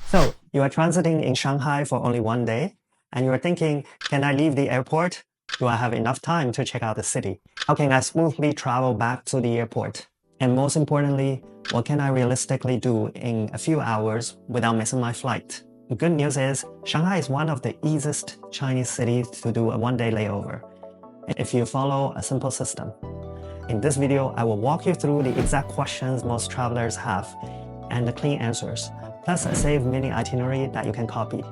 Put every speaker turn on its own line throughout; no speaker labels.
So you are transiting in Shanghai for only one day, and you are thinking, can I leave the airport? Do I have enough time to check out the city? How can I smoothly travel back to the airport? And most importantly, what can I realistically do in a few hours without missing my flight? The good news is, Shanghai is one of the easiest Chinese cities to do a one-day layover, if you follow a simple system. In this video, I will walk you through the exact questions most travelers have and the clean answers, plus a saved mini itinerary that you can copy.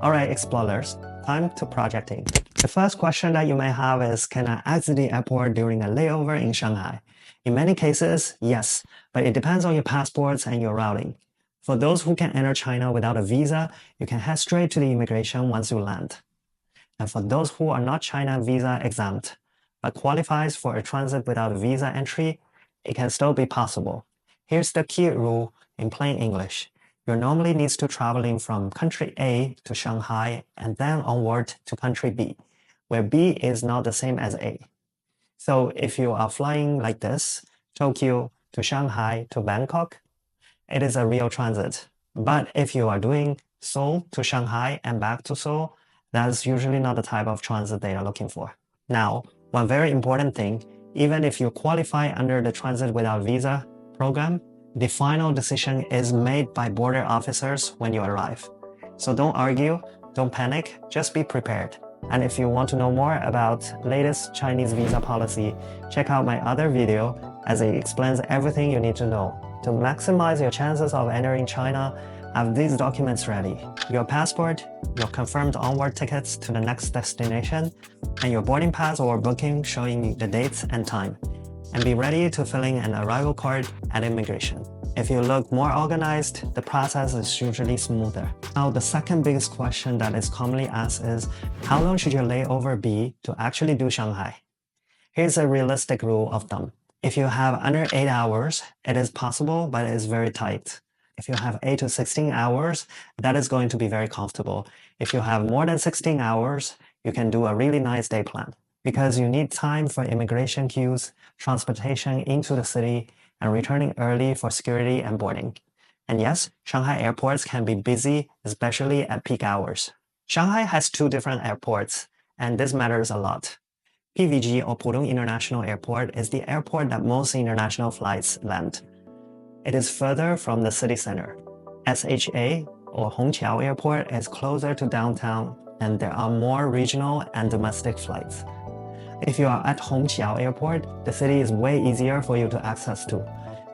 Alright, explorers, time to projecting. The first question that you may have is, can I exit the airport during a layover in Shanghai? In many cases, yes, but it depends on your passports and your routing. For those who can enter China without a visa, you can head straight to the immigration once you land. And for those who are not China visa exempt, but qualifies for a transit without a visa entry, it can still be possible. Here's the key rule in plain English. You normally need to traveling from country A to Shanghai and then onward to country B, where B is not the same as A. So if you are flying like this, Tokyo to Shanghai to Bangkok, it is a real transit. But if you are doing Seoul to Shanghai and back to Seoul, that's usually not the type of transit they are looking for. Now, one very important thing, even if you qualify under the Transit Without Visa program, the final decision is made by border officers when you arrive. So don't argue, don't panic, just be prepared. And if you want to know more about latest Chinese visa policy, check out my other video as it explains everything you need to know. To maximize your chances of entering China, have these documents ready: your passport, your confirmed onward tickets to the next destination, and your boarding pass or booking showing the dates and time. And be ready to fill in an arrival card at immigration. If you look more organized, the process is usually smoother. Now, the second biggest question that is commonly asked is, how long should your layover be to actually do Shanghai? Here's a realistic rule of thumb. If you have under 8 hours, it is possible, but it is very tight. If you have 8 to 16 hours, that is going to be very comfortable. If you have more than 16 hours, you can do a really nice day plan, because you need time for immigration queues, transportation into the city, and returning early for security and boarding. And yes, Shanghai airports can be busy, especially at peak hours. Shanghai has 2 different airports, and this matters a lot. PVG or Pudong International Airport is the airport that most international flights land. It is further from the city center. SHA or Hongqiao Airport is closer to downtown, and there are more regional and domestic flights. If you are at Hongqiao Airport, the city is way easier for you to access to.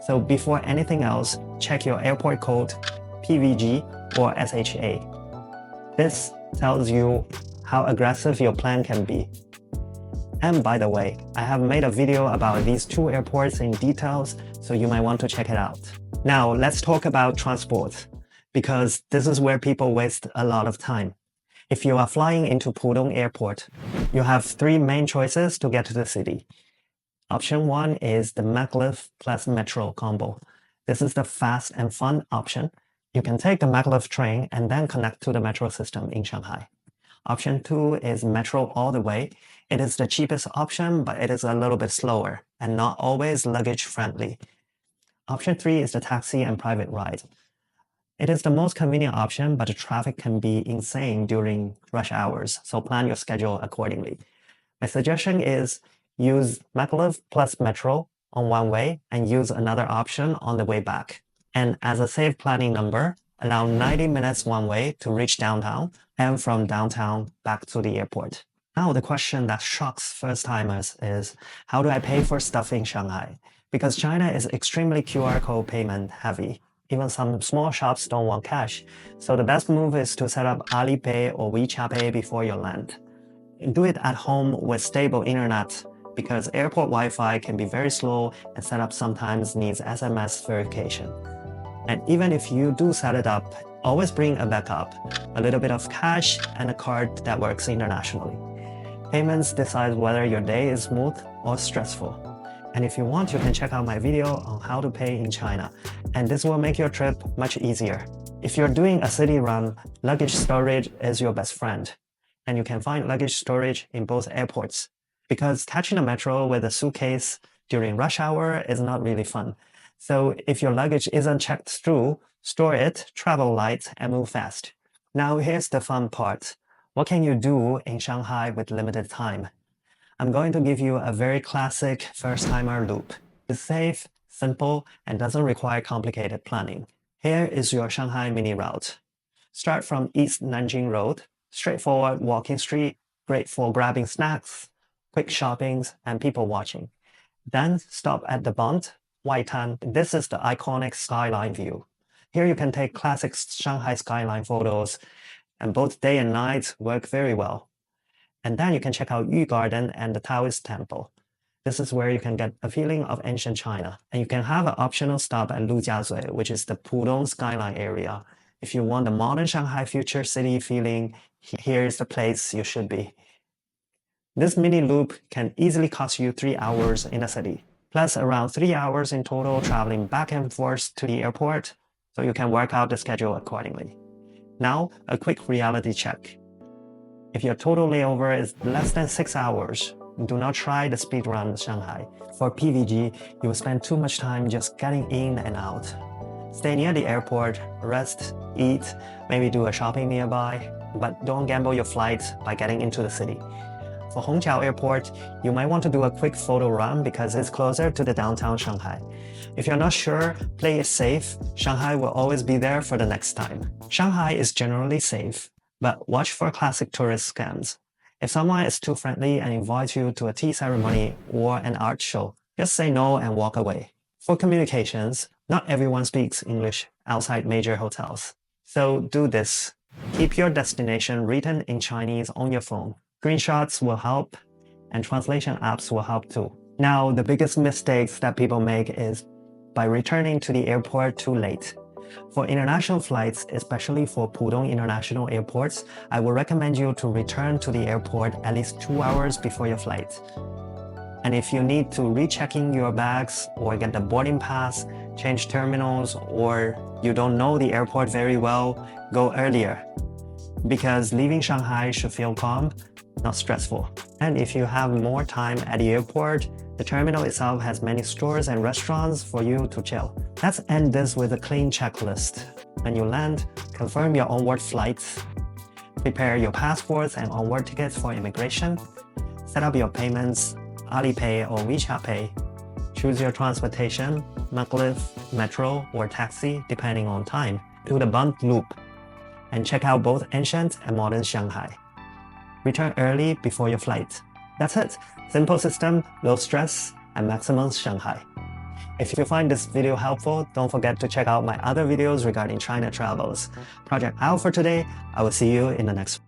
So before anything else, check your airport code, PVG or SHA. This tells you how aggressive your plan can be. And by the way, I have made a video about these 2 airports in details, so you might want to check it out. Now let's talk about transport, because this is where people waste a lot of time. If you are flying into Pudong Airport, you have 3 main choices to get to the city. Option 1 is the Maglev plus Metro combo. This is the fast and fun option. You can take the Maglev train and then connect to the metro system in Shanghai. Option 2 is Metro all the way. It is the cheapest option, but it is a little bit slower and not always luggage friendly. Option 3 is the taxi and private ride. It is the most convenient option, but the traffic can be insane during rush hours, so plan your schedule accordingly. My suggestion is use Maglev plus Metro on one way and use another option on the way back. And as a safe planning number, allow 90 minutes one way to reach downtown and from downtown back to the airport. Now the question that shocks first-timers is, how do I pay for stuff in Shanghai? Because China is extremely QR code payment heavy. Even some small shops don't want cash, so the best move is to set up Alipay or WeChat Pay before you land. Do it at home with stable internet, because airport Wi-Fi can be very slow and setup sometimes needs SMS verification. And even if you do set it up, always bring a backup, a little bit of cash, and a card that works internationally. Payments decide whether your day is smooth or stressful. And if you want, you can check out my video on how to pay in China, and this will make your trip much easier. If you're doing a city run, luggage storage is your best friend, and you can find luggage storage in both airports. Because catching a metro with a suitcase during rush hour is not really fun. So if your luggage isn't checked through, Store it, travel light, and move fast. Now here's the fun part. What can you do in Shanghai with limited time? I'm going to give you a very classic first-timer loop. It's safe, simple, and doesn't require complicated planning. Here is your Shanghai mini route. Start from East Nanjing Road, straightforward walking street, great for grabbing snacks, quick shoppings, and people watching. Then stop at the Bund, Waitan. This is the iconic skyline view. Here you can take classic Shanghai skyline photos, and both day and night work very well. And then you can check out Yu Garden and the Taoist Temple. This is where you can get a feeling of ancient China. And you can have an optional stop at Lujiazui, which is the Pudong skyline area. If you want the modern Shanghai future city feeling, here is the place you should be. This mini loop can easily cost you 3 hours in the city, plus around 3 hours in total traveling back and forth to the airport, so you can work out the schedule accordingly. Now, a quick reality check. If your total layover is less than 6 hours, do not try the speed run Shanghai. For PVG, you will spend too much time just getting in and out. Stay near the airport, rest, eat, maybe do a shopping nearby, but don't gamble your flight by getting into the city. For Hongqiao Airport, you might want to do a quick photo run because it's closer to the downtown Shanghai. If you're not sure, play it safe. Shanghai will always be there for the next time. Shanghai is generally safe, but watch for classic tourist scams. If someone is too friendly and invites you to a tea ceremony or an art show, just say no and walk away. For communications, not everyone speaks English outside major hotels. So do this. Keep your destination written in Chinese on your phone. Screenshots will help, and translation apps will help too. Now, the biggest mistakes that people make is by returning to the airport too late. For international flights, especially for Pudong International Airports, I would recommend you to return to the airport at least 2 hours before your flight. And if you need to recheck in your bags or get the boarding pass, change terminals, or you don't know the airport very well, go earlier. Because leaving Shanghai should feel calm, not stressful. And if you have more time at the airport, the terminal itself has many stores and restaurants for you to chill. Let's end this with a clean checklist. When you land, confirm your onward flights. Prepare your passports and onward tickets for immigration. Set up your payments, Alipay or WeChat Pay. Choose your transportation, Maglev, metro, or taxi, depending on time. Do the Bund loop. And check out both ancient and modern Shanghai. Return early before your flight. That's it. Simple system, low stress, and maximum Shanghai. If you find this video helpful, don't forget to check out my other videos regarding China travels. Project out for today. I will see you in the next one.